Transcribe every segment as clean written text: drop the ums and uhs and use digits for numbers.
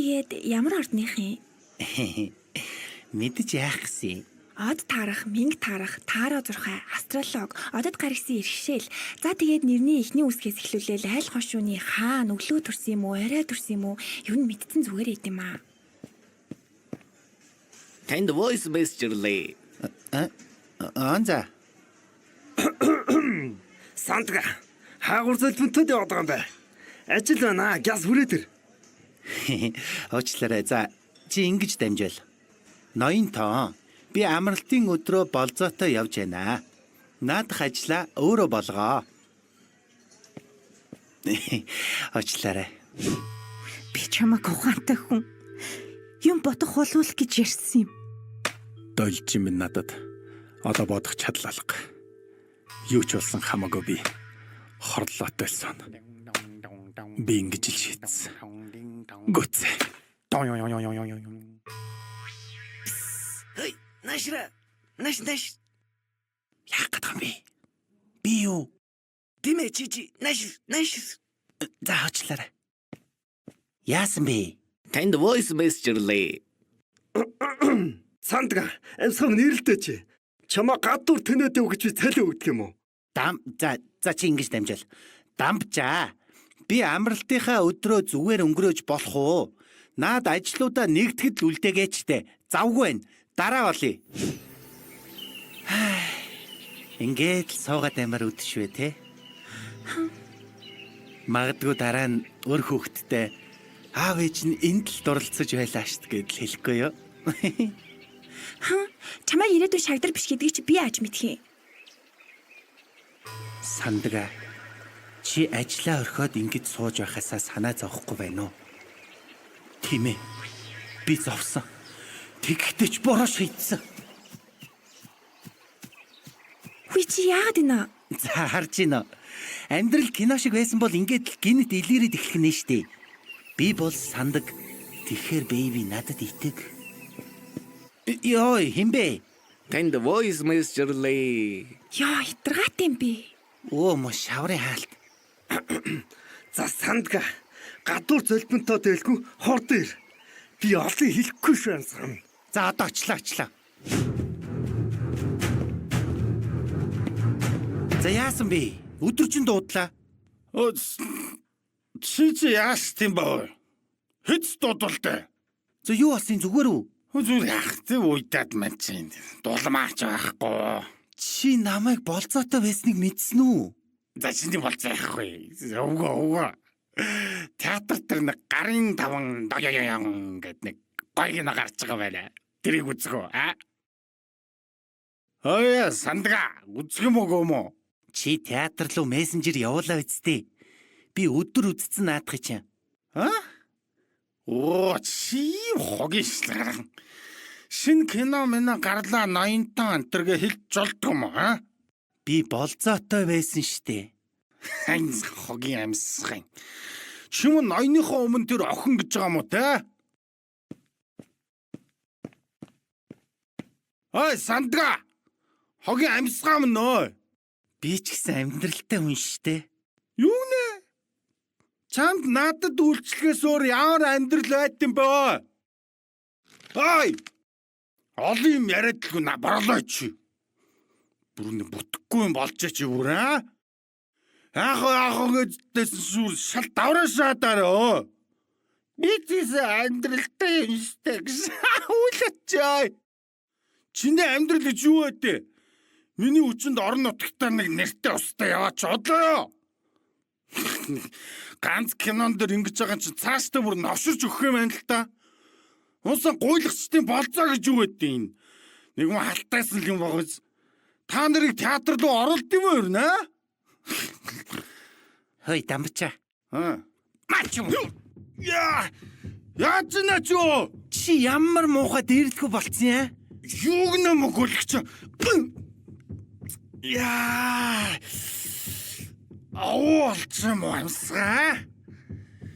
тэгээд ямар ордных юм? Мэдэж яах гэсэн. Од таарах, мэнг таарах, таараа зурхай, астролог, одод гаргасан иргэшэл. За тэгээд нэрний эхний үсгээс эхлүүлээл айл хошууны хаана өглөө төрсөн юм уу, арай төрсөн юм уу? Юу н мэдсэн зүгээр эд юм аа. Танд voice messerly. За. Сандга хаагур зөлбөнтөд яваад байгаа юм байна. Ажил байна. Гяс хүрээдэр. Уучлаарай. За, чи ингэж дамжуул. Ноён тоо. Би амралтын өдрөө болзоотой явж байна. Наадах ажлаа өөрөө болгоо. Уучлаарай. Би чамайг ухаантай хүн. Юм бодох болов гэж ярьсан юм. Дойлж юм надад. Одоо бодох чадлалга. Юу ч болсон хамаагүй би хорлоотой сон. Би ингэж л шийдсэн. Гүцээ. Хей, нашра. Наш. Яах гэдэг юм бэ? Би юу? Тимэ чи. Наш. За уучлаарай. Яасан бэ? Танд voice messerly. Сандга амсгам нэрэлтэй чи. Чамаа гадуур тэнэдэ өгч би цалин өгдөг юм уу? За чи ингэж дамжуул. Дамбчаа. Би амралтынхаа өдрөө зүгээр өнгөрөөж болох уу? Наад ажлуудаа нэгтгэд л үлдээгээчтэй. Завгүй байна. Дараа болъё. Ингээд л суугаад амар үдшвэ те. Магадгүй дараа нь өр хүүхэдтэй аав ээж нь энд л дурлцаж байлаа штт гэдэл хэлэхгүй юу? Чамайг ирээдүйн шагдар биш гэдгийг чи би ааж мэдхий. Сандга. Чи ажлаа орхиод ингэж сууж байхасаа санаа зовхгүй байна уу? Тийм ээ. Би зовсон. Тэгэхдээ ч бороо шийдсэн. Хүй чи яагаад ийна? За харж гинэ. Амьдрал кино шиг байсан бол ингээд л гинэт илэрээд эхлэх нэ штэ. Би бол сандаг. Тэгэхээр бэйби надад итэг. Ёо, химбэ? Танд voice messerly. Яа, хитргаат юм би. Оо, мо шаврын хаалт. За сандга гадуур зөлбөнтөө дэлгүү хорд ир. Би олон хэлэхгүй шүү амсгам. За одоо очлоо. За яасан бэ? Өдөржин дуудлаа. Чи яаш тийм баа? Хэц дуудалтай. За юу болсон зүгээр үү? Зүгээр яах вэ? Уйдаад мань чинь. Дулмаач байхгүй. Чи намайг болцоотой байсныг мэдсэн үү? За чиний болцоо яахгүй. Өвгөө. Театр дээр нэг гарын таван доёёён гэд нэг гоё кино гарч байгаа байна. Тэрийг үзгөө, а? Ой, сандга, үзэх юм уу? Чи театр руу мессенжер явуулаа үсттэй. Би өдөр үдцэн наадах чинь. Оо, чи хогишлаа. Шин кино мэнэ гарлаа 80 антэргээ хэлж жолдог юм аа? Би болзоотой байсан штэ. Хань хогийн амсгай. Чим ноёныхоо өмнө тэр охин гэж байгаа юм уу те? Ой, сандга. Хогийн амсгаа мөн. Би ч гэсэн амьдралтай хүн штэ. Юу нэ? Чамд надад үйлчлэхээс өөр ямар амьдрал байт юм бэ? Ой! Олон юм яриадгүй на борлоо чи. Бүрэн бүтэхгүй юм болж чи бүр аа? Яах гэдээс сүр шал давраа шаадаараа. Би тийсээ амьдралтай юм штэ гэж үлээч. Чиний амьдрал гэж юу вэ? Миний үчинд орон нутгатаа нэг нэртэй устай яваач одлоо. Ганц кинон дээр ингэж байгаа чинь цаашдаа бүр новширч өгөх юм байна л та. Унсан гуйлагчдын болцоо гэж юу гэдэг юм. Нэг юм халтайсан юм багыз. Та нарыг театр руу оруулд юм уу нэ? Хөөе, дамбчаа. Мач юм. Яаж нэ чөө? Чи ямар муухай дээрлэхүү болцсон яа? Юуг нэ мөгөлч. Ауулсан амсгаа.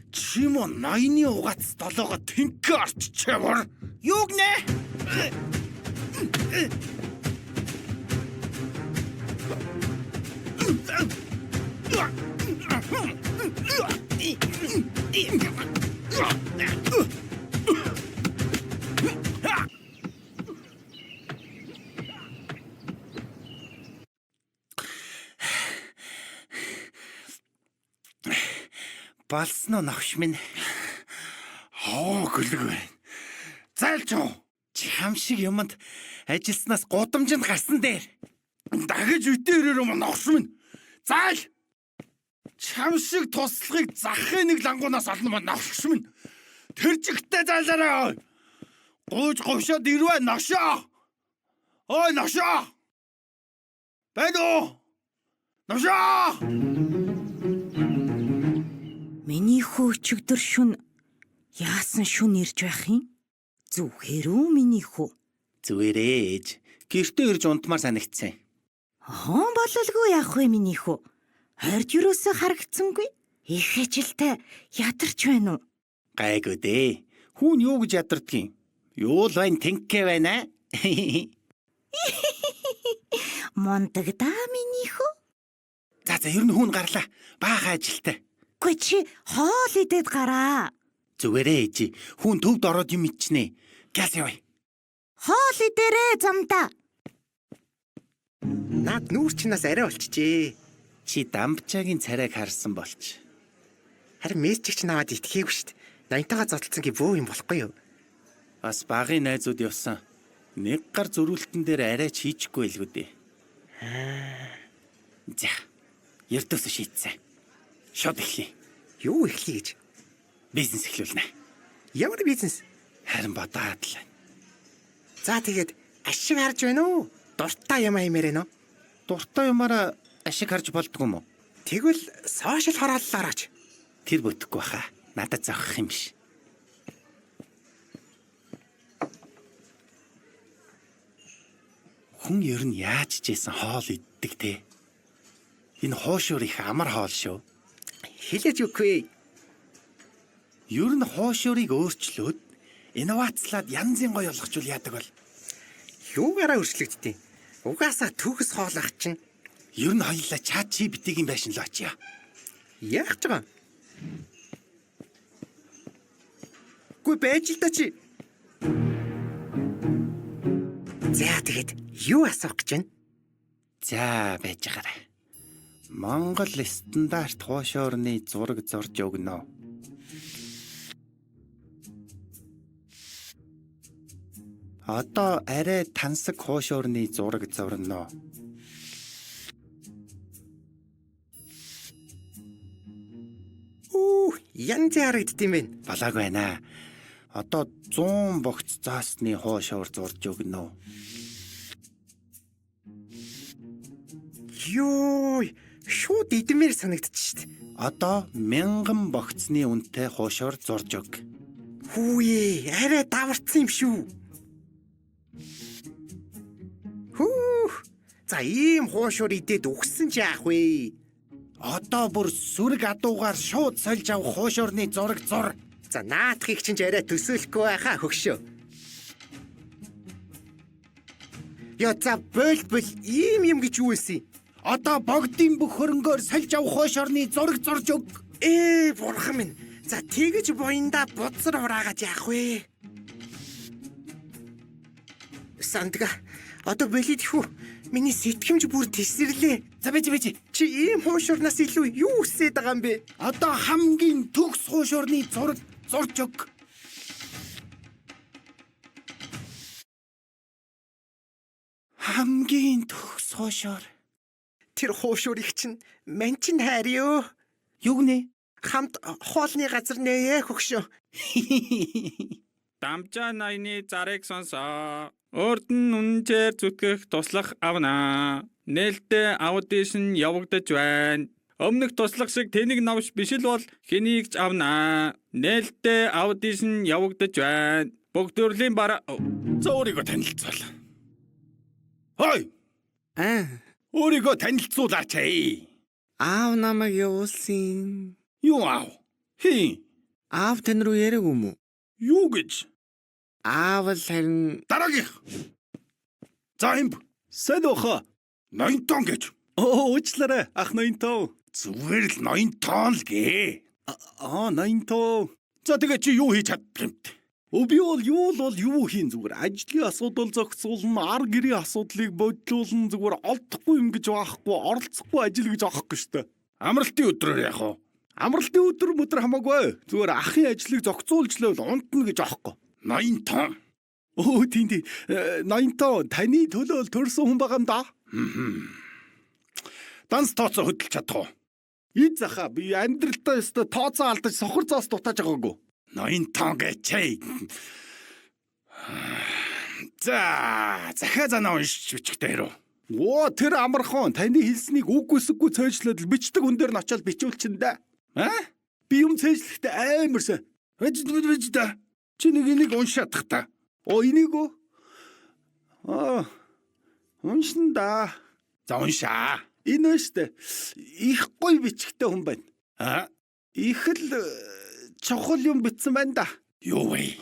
Чи мо ноёны угац долоогоо тэнхээ орччихвар. Юуг нэ? Болсон уу новш минь? Гөлөг байна. Зайлч уу. Чам шиг юмд ажилласнаас гудамжинд гарсан дээр. Дахиж үтээрээр юм ногш минь. Зайл. Чам шиг туслахыг захын нэг лангуунаас олно мөн ногш минь. Тэр жигтэй зайлаарай. Гууж говшоод ирвэ ношоо. Ой ношоо. Бэдо. Ношоо. Миний хүү өчигдөр шүн яасан шүн ирж байх юм? Зүгхээр үү миний хүү? Зүгээрээ ээж. Гэртээ ирж унтмаар санагдсан. Хон бололгүй яах вэ миний хүү? Хорд юусоо харагдсангүй. Их ажилтай ядарч байна уу? Гайгүй дээ. Хүүн юу гэж ядардгийг? Юу л байна тэнхээ байна. Мондаг даа миний хүү. За ер нь хүүн гарлаа. Баахан ажилтай. Гүй чи хоол идээд гараа. Зүгээрээ ээж. Хүүн төвд ороод юм ичнэ. Гяс яваа. Хоол идээрээ замдаа. Наад нүүрчнаас арай болчихжээ. Чи дамбчаагийн царайг харсан болч. Харин мессеж наваад итгэхээгүй шүү дээ. Нантайгаа зодтолцсон ки бөө юм болохгүй юу? Бас багын найзууд явсан. Нэг гар зөрүүлтэн дээр арайч хийчихгүй байлгүй дээ. За. Ярдөөс шийдсэн. Шууд эхлэе. Юу эхлэе гэж? Бизнес эхлүүлнэ. Ямар бизнес? Харин бодоод л. За тэгээд ашиг харж байна уу? Дуртай юм аймаар ээ нөө. Дуртай юмараа ашиг харж болдгоо юм уу? Тэгвэл сошиал хорооллоорооч. Тэр бүтэхгүй баха. Надад зовх юм биш. Хүн ер нь яаж ч ийсэн хоол иддэг те. Энэ хоошуур их амар хоол шүү. Хэлээж үгүй. Ер нь хоошуурыг өөрчлөөд инновацлаад янзын гоё болгочул яадаг бол. Юугаараа өөрчлөгддөг? Угаасаа төгс хоолох чинь. Ер нь хоёлаа чат GPT-ийн байшин л очиё. Яах ч байгаа. Гүй байж л да чи. За тэгэд юу асуух гэж байна? За байж байгаарай. Монгол стандарт хоошуурны зураг зурж өгнө. Одоо арай тансаг хоошуурны зураг зурно. Янз харагддсан байна. Балаагүй байна. Одоо 100 богц заасны хоошуур зурж өгнө. Ёо, шууд идмээр санагдчих шít. Одоо 1000 богцны үнэтэй хоошуур зурж өг. Хүүе, арай даварцсан юм шүү. Хүү. За ийм хоошуур идээд үхсэн ч яах вэ? Одоо бүр сүрэг адуугаар шууд сольж авах хоошуурны зураг зур. За наадахыг чинь арай төсөөлөхгүй байхаа хөгшөө. Яа за бол ийм юм гэж юу вэ? Одоо богдын бүх хөрөнгөөр сольж авах хоошуурны зураг зурж өг. Бурхан минь. За тэгэж буянда бодсор ураагаад яах вэ? Сандга, одоо болид хүү. Миний сэтгэмж бүр тесрэрлээ. За бэж. Чи ийм хуушурнаас илүү юу хүсээд байгаа юм бэ? Одоо хамгийн төгс хоошуурны зураг зурж өг. Хамгийн төгс хоошуур. Тэр хуушурыг чинь манчин хайрё. Юу гэнэ? Хамт хоолны газар нэ хөгшөө. Дамжаа найны зарыг сонсоо. Урд нь үнэнчээр зүтгэх туслах авнаа. Нээлттэй аудишн явагдаж байна. Өмнөх туслах шиг тэнийг навш биш л бол хэнийг ч авнаа. Нээлттэй аудишн явагдаж байна. Бүх төрлийн бараа Өөрийгөө танилцуул. Хой! Өөрийгөө танилцуулаач ээ. Аав намайг явуулсан. Юу аав? Хин? Аав тань руу яриаг юм уу? Юу гэж? Аав л харин Дараагийнх. За имб. Сайн уу? Ноёнтон гэж. Уучлаарай ах ноёнтоо. Зүгээр л ноёнтон л гээ. Ноёнтоо. За тэгээ чи юу хийж чаддаг юм бэ? Би бол юу хийн зүгээр ажлын асуудал зохицуулна, ар гэрийн асуудлыг бодлуулна зүгээр олдохгүй юм гэж байхгүй, оролцохгүй ажил гэж аахгүй шүү дээ. Амралтын өдрөөр яах вэ? Амралтын өдөр хамаагүй. Зүгээр ахын ажлыг зохицуулж л унтна гэж аахгүй. 80 тонн. Оо тийм. 80 тонн таны төлөөл төрсөн хүн байгаа юм да. Данс тооцоо хөдөлж чадах уу? Ид заха би амьдралтаа өстө тооцоо алдаж сохор зоос дутааж байгаагүй. 80 тонн гэчээ. За, захаа занаа уншиж бичгтэй хэрэг. Оо, тэр амархан таны хэлснийг үгүйсэггүй цөөжлөөд бичдэг хүн дээр нь очиод бичүүлчихэн дээ. Би юм цээжлэхдээ амарсан. Вэж да. Чи нэг уншаадах та. Оо, энийг үү? Уншин да. За уншаа. Энэ өштэй. Их гоё бичгтэй хүн байна. Их л чухал юм бичсэн байна да. Юу вэ?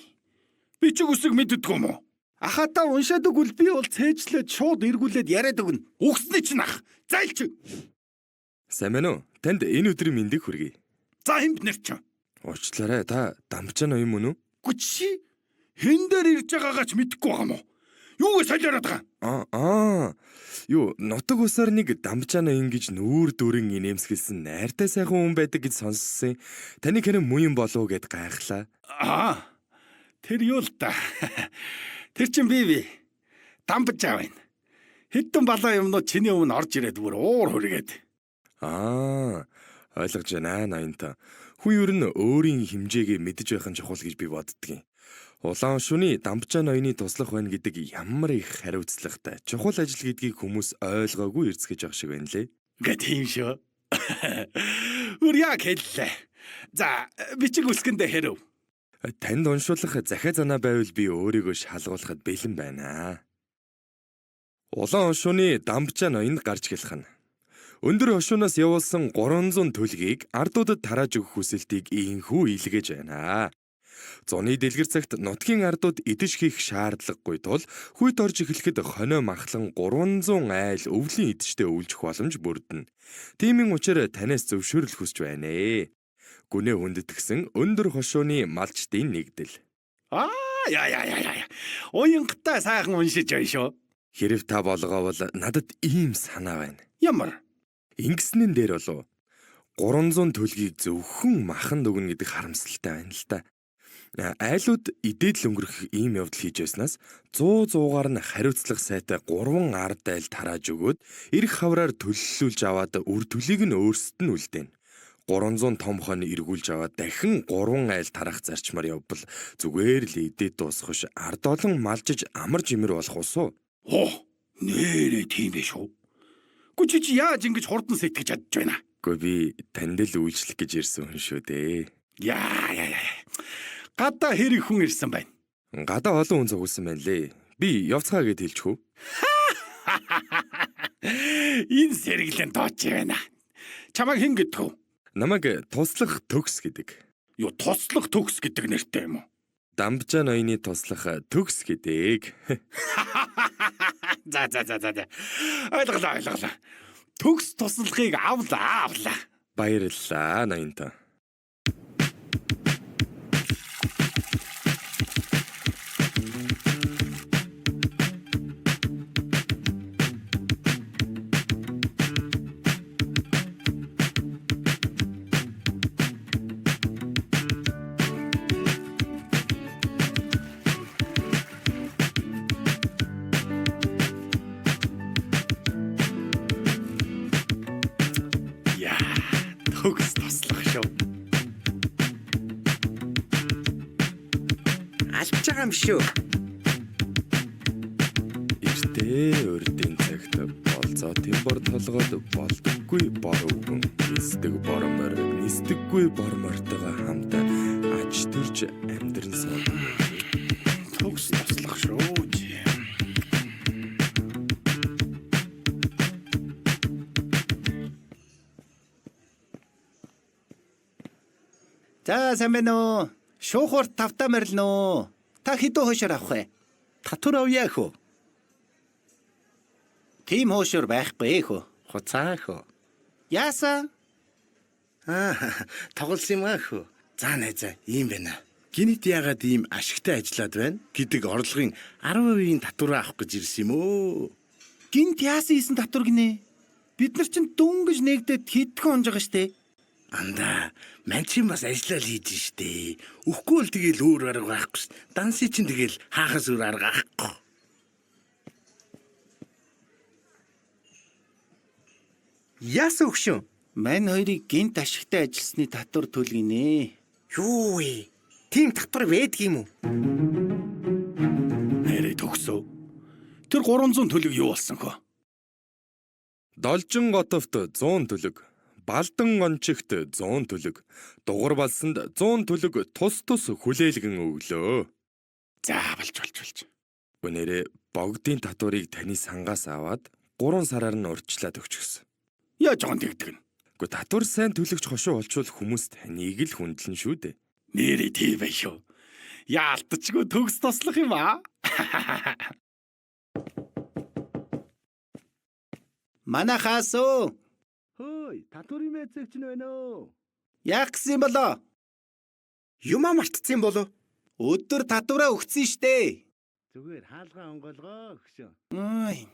Бичиг үсэг мэддэггүй юм уу? Ахата уншаад өгвөл би бол цээжлээд шууд эргүүлээд яриад өгнө. Үгсний чинь ах. Зайлч. Сайн байна уу? Танд энэ өдрийн мэндийг хүргэе. За хэмб нэр чинь. Уучлаарай, та Дамжаан ноён мөн үү? Гүчи хэн дээр ирж байгаагаа ч мэдэхгүй байгаа юм уу? Юу гэж солиороод байгаа? Юу, нутаг усаар нэг Дамжаан ноён гэж нүүр дүрэн инээмсгэлсэн найртай сайхан хүн байдаг гэж сонссон. Таны хэрэг муу юм болов уу гэд гайхлаа. Тэр юу л та. Тэр чин би. Дамжаа байна. Хэдэн балаа юмнууд чиний өмнө орж ирээд бүр уур хүргээд. Ойлгож байна ноёнтой. Хүн ер нь өөрийн хэмжээгээ мэдж байх нь чухал гэж би боддгийн. Улаан шүний Дамжаан ноёны туслах байна гэдэг ямар их хариуцлагатай чухал ажил гэдгийг хүмүүс ойлгоогүй эрсгэж явах шиг байна лээ. Гэт юм шүү. Үр яг хэллээ. За, бичиг үсгэндээ хэрэв. Танд уншуулах захиа занаа байвал би өөрийгөө шалгуулахад бэлэн байна. Улаан хошууны Дамжаан ноёнд гарч гэлхэн. Өндөр хошуунаас явуулсан 300 төлгийг ардуудад тарааж өгөх хүсэлтийг ийхүү илгээж байна. Зуны дэлгэр цагт нутгийн ардууд идэж хийх шаардлагагүй тул хүйт орж эхлэхэд хонио махлан 300 айл өвлийн идчтэй өвлжих боломж бүрдэнэ. Тиймийн учраас танаас зөвшөөрөл хүсэж байна. Гүнээ хүндэтгсэн өндөр хошууны малчдын нэгдэл. Уянгтай сайхан уншиж байна шүү. Хэрв та болгоовол надад ийм санаа байна. Ямар? Ингэснэн дээр болов 300 төлгийг зөвхөн маханд өгнө гэдэг харамсалтай байна л да. Айлууд идээд л өнгөрөх ийм явдал хийж байснаас 100-100-аар нь хариуцлага сайтай 3 ард айл тарааж өгөөд эрх хавраар төлөллүүлж аваад үр төлийг нь өөрсдөд нь үлдээнэ. 300 том хон эргүүлж аваад дахин 3 айл тарах зарчмаар явбал зүгээр л идээд дуусах ш ард олон малжиж амар жимэр болох усуу. Нэрээ тийм биш үү? Гүчи чи яаж ингэж хурдан сэтгэж чадж байна? Гэхдээ би танд л үйлчлэх гэж ирсэн хүн шүү дээ. Яа. Гадаа хэрэг хүн ирсэн байна. Гадаа олон хүн зогссон байна лээ. Би явцгаа гэд хэлчихв. Энэ сэргэлэн дооч байна. Чамайг хэн гэдэгв? Намайг туслах төгс гэдэг. Юу туслах төгс гэдэг нэртэй юм уу? Дамжаан ноёны туслах төгс гэдэг. За. Ойлголоо. Төгс туслахыг авлаа. Баярлалаа ноёнтой. Төгс туслах шүү. Алж байгаа юм шүү. Эртээ урдын цагт болцоо тэмбор толгойд болдоггүй бор өвгөн нисдэг бормор нисдэггүй бормортойгоо хамт аж төрж амьдрсан. Төгс туслах шүү. За сайн байна уу? Шуухаар тавтаа марилна уу? Та хэдэн хошоор авах вэ? Татвар авъя хөө. Тим хошоор байхгүй хөө. Хуцаа хөө. Яасан? Тоглосон юм аа хөө. За найзаа, ийм байна. Гинэт яагаад ийм ашигтай ажиллаад байна гэдэг орлогын 10%-ийн татвараа авах гэж ирсэн юм өө. Гинт яасан ийсэн татвар гинэ? Бид нар чинь дөнгөж нэгдээд хэдхэн онж байгаа штэ. Анда, манчин бас ажиллаа л хийж штэ. Үхгүй л тэгэл өөр арга байхгүй ш. Данси чинь тэгэл хаахаас өөр арга ахгүй. Яасан өгшөн? Мань хоёрыг гинт ашигтай ажилласны татвар төлгийнэ. Юу вэ? Тим татвар байдаг юм уу? Нэрээ төгсөө. Тэр 300 төлөг юу болсон хөө? Должин готовт 100 төлөг, Балдан ончигт 100 төлөг, Дугар балсанд 100 төлөг тус хүлээлгэн өглөө. Заавалж болж. Өнөөрэ богдын татварыг таны сангаас аваад 3 сараар нь урьдчилаад өгчихсөн. Яаж жоон тэгдэг нь? Гэхдээ татвар сайн төлөгч хошуу болчвол хүмүүс таныг л хүндлэн шүү дээ. Нэрээ тийм байх шүү. Яалтчгүй төгс тослох юм аа. Манахаасуу. Хөөй, татварын мэцэгч нь байна уу? Яах гэсэн болоо? Юмаа мартцсан болов? Өдөр татвараа өгсөн штэ. Зүгээр хаалгаа онголгоо өгшөө. Ой.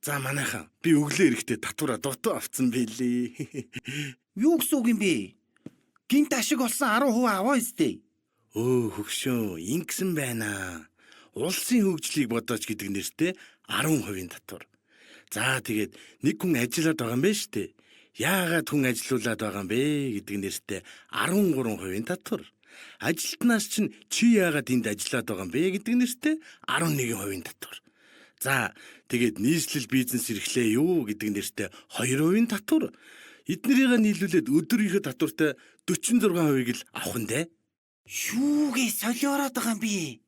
За манайхан би өглөө эрэхтэй татвараа дутуу авцсан билээ. Юу гэсэн үг юм бэ? Гинт ашиг болсон 10% аваа өстэй. Өө хөгшөө, ингэсэн байна. Улсын хөгжлийг бодооч гэдэг нэртэй 10% татвар. За тэгээд нэг хүн ажиллаад байгаа юм байна штэ. Яагаад хүн ажилуулад байгаа юм бэ гэдэг нэртэй 13% татвар. Ажилтнаас чинь чи яагаад энд ажиллаад байгаа юм бэ гэдэг нэртэй 11% татвар. За тэгээд нийслэл бизнес эрхлээ юу гэдэг нэртэй 2% татвар. Эднэрийг нийлүүлээд өдрийнхөө татвартай 46%-ийг л авах нь дээ. Шүүгээ солиороод байгаа юм би.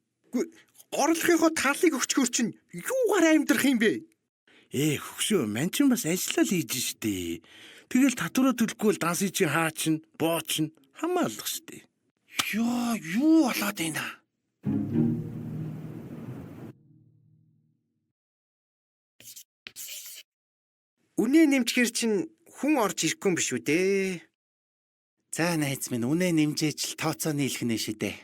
Орлогынхоо талыг өгчгөр чинь юугаар амьдрах юм бэ? Хөгшөө, манчин бас ажиллаа л хийж штэ. Тэгэл татвараа төлөхгүй л данси чи хаа чин, боо чин хамаалах штэ. Ёо, юу болоод байна? Үнэ нэмчихэр чинь хүн орж ирэхгүй юм биш үү дээ. За найз минь үнэ нэмжээж л тооцоо нийлэх нэ шүү дээ.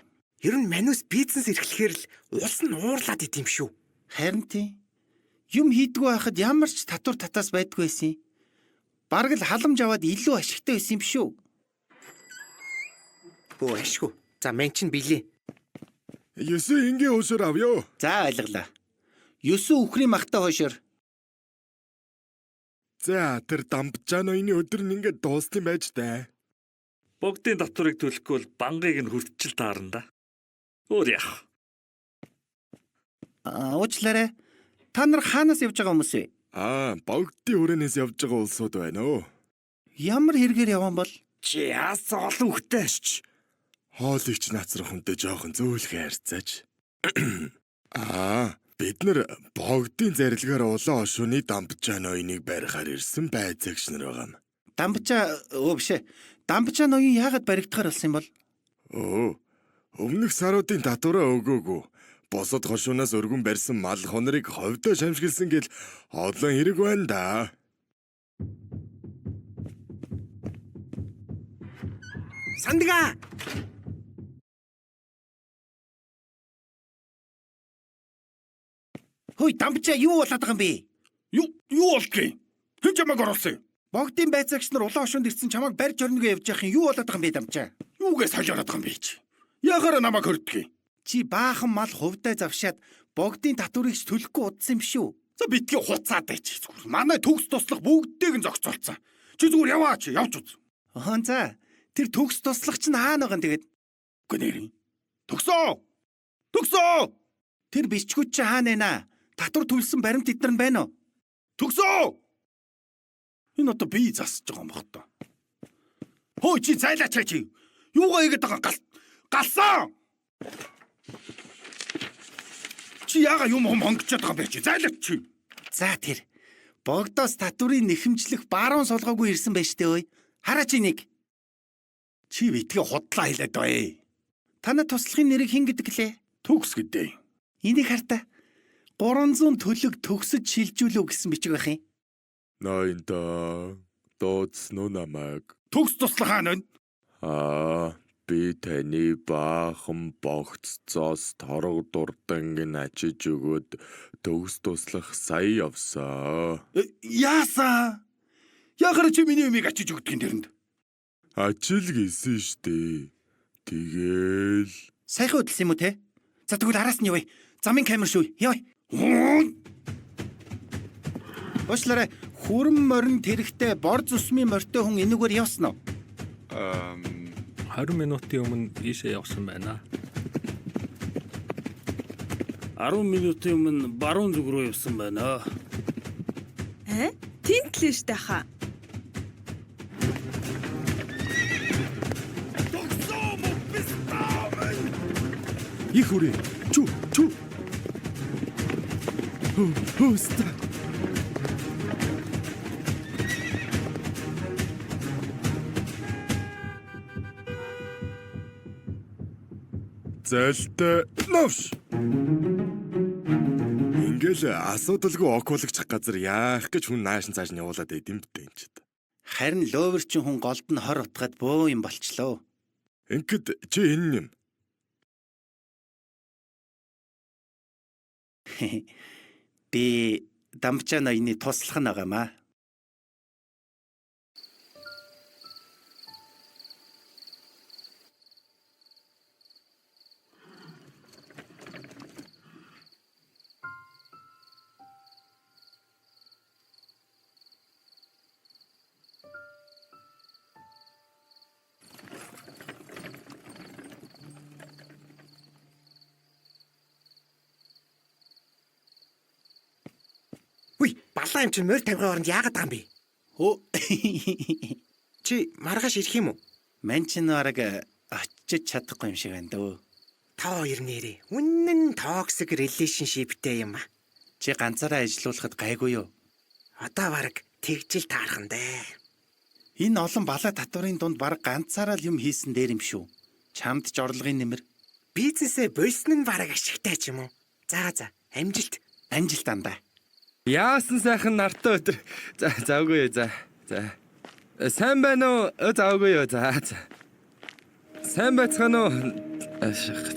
Ер нь манус бизнес эрхлэхээр л улс нь уурлаад идэм шүү. Харин тийм. Юм хийдгүү байхад ямар ч татвар татаас байдгүй байсан. Бараг л халамж аваад илүү ашигтай байсан юм шүү. Бөө ашгүй. За мен чинь билээ. Ёсоо ингийн өсөр авё. За ойлголаа. 9 үхрийн махтай хойшоор. За тэр дамбжаан ноёны өдөр нь ингээд дууссан байж таа. Богдын татварыг төлөхгүй бол бангыг нь хүртчил таарна да. Өөр яах? Уучлаарай. Та нар хаанаас явж байгаа хүмүүс вэ? Богдын хүрээнээс явж байгаа улсууд байна уу? Ямар хэрэгээр явсан бол? Чи яас олон хөтөш. Хоолыг ч нацрах хүнтэй жоохон зөөлхөн харьцаач. Бид нар богдын зарилгаар улаан хошууны дамбжаан ноёныг барихаар ирсэн байцаагч нар байгаа юм. Дамбжаа ноён яагаад баригдахаар болсон юм бол? Өмнөх саруудын татвараа өгөөгүй. Босод хошуунаас өргөн барьсан мал хонорыг ховдоо шамшгилсан гэл олон хэрэг байна да. Сандга! Хөөе, дамбжаа юу болоод байгаа юм бэ? Юу болдгийг? Хэн чамайг оруулсан юм? Богдын байцаагч нар улаан хошуунд ирсэн чамайг барьж орногүй явж яах юм? Юу болоод байгаа юм бэ дамжаа? Юугээ солиороод байгаа юм бэ чи? Яхаараа намайг хөрдгийг? Чи баахан мал хувьдаа завшаад богдын татварыг ч төлөхгүй удсан юм шүү. За битгий хуцаад байч. Зүгээр манай төгс туслах бүгдийг нь зогцолцсон. Чи зүгээр яваач, явж үз. За. Тэр төгс туслагч нь хаана байгаа юм тэгээд? Гэнэри. Төгсөө! Тэр бичгүүд чи хаана байна? Татвар төлсөн баримт эднэр нь байна уу? Төгсөө! Энэ одоо би засаж байгаа юм бохоо. Хөөе чи зайлаач чи. Юугаа игээд байгаа галсан. Чи яага юм хонгочод байгаа юм бэ чи? Зайлаач чи. За тэр богдоос татврын нэхэмжлэх баруун сулгаагүй ирсэн байж тээ ой. Хараач энийг. Чи битгий худлаа хэлээд бай. Танай туслахын нэрийг хэн гэдэг лээ? Төгс гэдэг. Энийг хартаа. 300 төлөг төгсөж шилжүүлүү гэсэн бичиг байх юм. Ноёнтоо дооцсноо намайг. Төгс туслах хаана вэ? Би таны баахан богццоос торог дурданг нь ачиж өгөөд төгс туслах сая явсаа. Яасаа? Яхаар чи миний юмыг ачиж өгдөг юм дэрэнд. Ажил гэсэн штэ. Тэгэл Сайхан хөдөлсөн юм уу те? За тэгвэл араас нь явъя. Замын камер шүү. Явъя. Уучлаарай. Хүрэн морин тэрэхтэй бор зүсмийн морьтой хүн энэгээр явсан уу? 20 минутын өмнө ийшээ явсан байна. 10 минутын өмнө баруун зүг рүү явсан байна. Тэнт л штэ хаа. их үрээ. Чү. Хөөста. Зэлтэй новш. Ингээл асуудалгүй окуулагчих газар яах гэж хүн нааш цааш нь явуулаад идэм битээ юм чид. Харин ловерчин хүн голд нь хор утгаад бөө юм болчлоо. Ингээд чи энэ юм. Би дамжаа ноёны туслах нь байгаамаа. Үгүй, балаа юм чинь морь тавихын оронд яагаад байгаа юм бэ? Оо. Чи маргааш ирэх юм уу? Манчин бараг очиж чадахгүй юм шиг байна дөө. Та хоёр нэрээ. Үнэн токсик relationshipтэй юм а. Чи ганцаараа ажиллуулахад гайгүй юу? Одоо бараг тэгжил таархан дээ. Энэ олон балаа татварын дунд бараг ганцаараа л юм хийсэн дээр юм шүү. Чамд ч орлогын нэмэр. Бизнесээ больсон нь бараг ашигтай ч юм уу? За, амжилт. Амжилт андаа. Яасан сайхан нартай өдөр. Завгүй юу за. Сайн байна уу? Завгүй юу за. Сайн байцгаана уу? Ашиг.